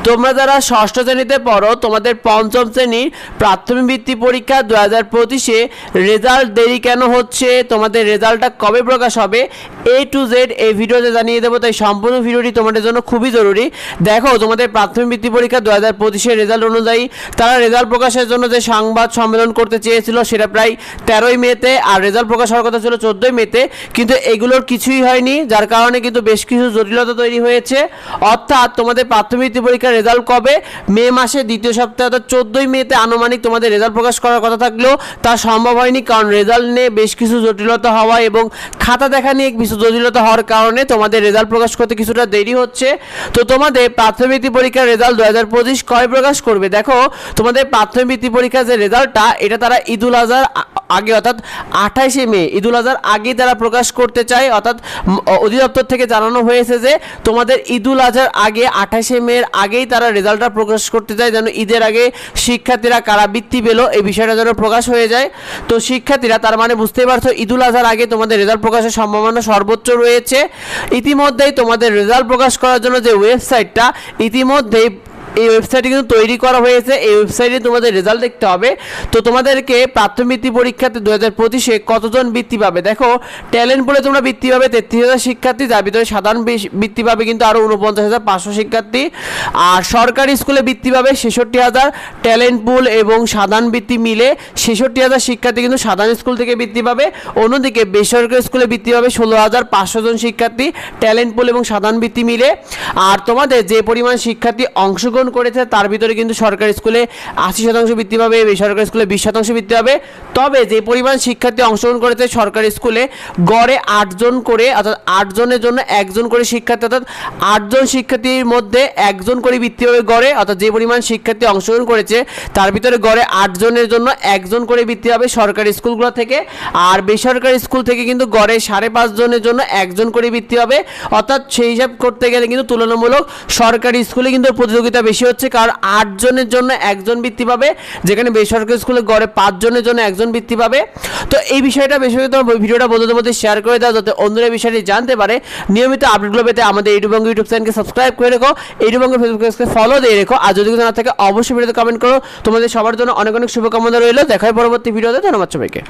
তোমরা যারা ষষ্ঠ শ্রেণীতে পড়ো তোমাদের পঞ্চম শ্রেণীর প্রাথমিক বৃত্তি পরীক্ষা 2025-এ রেজাল্ট দেরি কেন হচ্ছে, তোমাদের রেজাল্টটা কবে প্রকাশ হবে, A to Z এই ভিডিওতে জানিয়ে দেবো। তাই সম্পূর্ণ ভিডিওটি তোমাদের জন্য খুবই জরুরি। দেখো, তোমাদের প্রাথমিক বৃত্তি পরীক্ষা 2025-এর রেজাল্ট অনুযায়ী তারা রেজাল্ট প্রকাশের জন্য যে সংবাদ সম্মেলন করতে চেয়েছিল সেটা প্রায় 13ই মেতে, আর রেজাল্ট প্রকাশ হওয়ার কথা ছিল 14ই মেতে, কিন্তু এগুলোর কিছুই হয়নি, যার কারণে কিন্তু বেশ কিছু জটিলতা তৈরি হয়েছে। অর্থাৎ তোমাদের প্রাথমিক বৃত্তি পরীক্ষার রেজাল্ট কবে, মে মাসে দ্বিতীয় সপ্তাহে অর্থাৎ 14ই মেতে আনুমানিক তোমাদের রেজাল্ট প্রকাশ করার কথা থাকলেও তা সম্ভব হয়নি, কারণ রেজাল্ট নিয়ে বেশ কিছু জটিলতা হওয়া এবং খাতা দেখা নিয়ে কিছু জটিলতা হওয়ার কারণে তোমাদের রেজাল্ট প্রকাশ করতে কিছুটা দেরি হচ্ছে। তো তোমাদের প্রাথমিক বৃত্তি পরীক্ষার রেজাল্ট 2025 কবে প্রকাশ করবে? দেখো, তোমাদের প্রাথমিক বৃত্তি পরীক্ষার যে রেজাল্টটা এটা তারা ঈদুল আজহার আগে অর্থাৎ 28শে মে ঈদুল আজহার আগেই তারা প্রকাশ করতে চায়। অর্থাৎ অধিদপ্তর থেকে জানানো হয়েছে যে তোমাদের ঈদুল আজহার আগে 28শে মের আগেই তারা রেজাল্টটা প্রকাশ করতে চায়, যেন ঈদের আগে শিক্ষার্থীরা কারা বৃত্তি পেল এই বিষয়টা যেন প্রকাশ হয়ে যায়। তো শিক্ষার্থীরা, তার মানে বুঝতেই পারছো ঈদুল আজহার আগে তোমাদের রেজাল্ট প্রকাশের সম্ভাবনা সর্বোচ্চ রয়েছে। ইতিমধ্যেই তোমাদের রেজাল্ট প্রকাশ করার জন্য যে ওয়েবসাইটটা ইতিমধ্যেই এই ওয়েবসাইটে কিন্তু তৈরি করা হয়েছে, এই ওয়েবসাইটে তোমাদের রেজাল্ট দেখতে হবে। তো তোমাদেরকে প্রাথমিক বৃত্তি পরীক্ষাতে 2025-এ কতজন বৃত্তি পাবে? দেখো, ট্যালেন্ট পুলে তোমরা বৃত্তি পাবে 33,000 শিক্ষার্থী, যার ভিতরে সাধারণ বৃত্তি পাবে কিন্তু আরও 49,500 শিক্ষার্থী। আর সরকারি স্কুলে বৃত্তি পাবে 66,000, ট্যালেন্ট পুল এবং সাধারণ বৃত্তি মিলে 66,000 শিক্ষার্থী কিন্তু সাধারণ স্কুল থেকে বৃত্তি পাবে। অন্যদিকে বেসরকারি স্কুলে বৃত্তি পাবে 16,500 জন শিক্ষার্থী, ট্যালেন্ট পুল এবং সাধারণ বৃত্তি মিলে। আর তোমাদের যে পরিমাণ শিক্ষার্থী অংশগ্রহণ করেছে তার ভিতরে কিন্তু সরকারি স্কুলে 80% বৃত্তি পাবে, বেসরকারি স্কুলে 20% বৃত্তি পাবে। তবে যে পরিমাণ শিক্ষার্থী অংশগ্রহণ করেছে সরকারি স্কুলে গড়ে 8 জন করে, অর্থাৎ 8 জনের জন্য 1 জন করে শিক্ষার্থী, অর্থাৎ 8 জন শিক্ষার্থীর মধ্যে 1 জন করে বৃত্তি পাবে গড়ে। অর্থাৎ যে পরিমাণ শিক্ষার্থী অংশগ্রহণ করেছে তার ভিতরে গড়ে 8 জনের জন্য 1 জন করে বৃত্তি পাবে সরকারি স্কুলগুলো থেকে। আর বেসরকারি স্কুল থেকে কিন্তু গড়ে 5.5 জনের জন্য 1 জন করে বৃত্তি পাবে। অর্থাৎ সেই হিসাব করতে গেলে কিন্তু তুলনামূলক সরকারি স্কুলে কিন্তু প্রতিযোগিতা বেশি হচ্ছে, কারণ 8 জনের জন্য 1 জন বৃত্তি পাবে, যেখানে বেসরকারি স্কুলে গড়ে 5 জনের জন্য 1 জন বৃত্তি পাবে। তো এই বিষয়টা বেশি ভিডিওটা বন্ধুদের মধ্যে শেয়ার করে দাও, যাতে অন্যরা বিষয়টি জানতে পারে। নিয়মিত আপডেটগুলো পেতে আমাদের ইউটিউব চ্যানেলকে সাবস্ক্রাইব করে রেখো, ইউটিউব ফেসবুক পেজকে ফলো দিয়ে রেখো। আর যদি কিছু না থাকে অবশ্যই ভিডিওতে কমেন্ট করো। তোমাদের সবার জন্য অনেক অনেক শুভকামনা রইল। দেখা হয় পরবর্তী ভিডিওতে। ধন্যবাদ সবাইকে।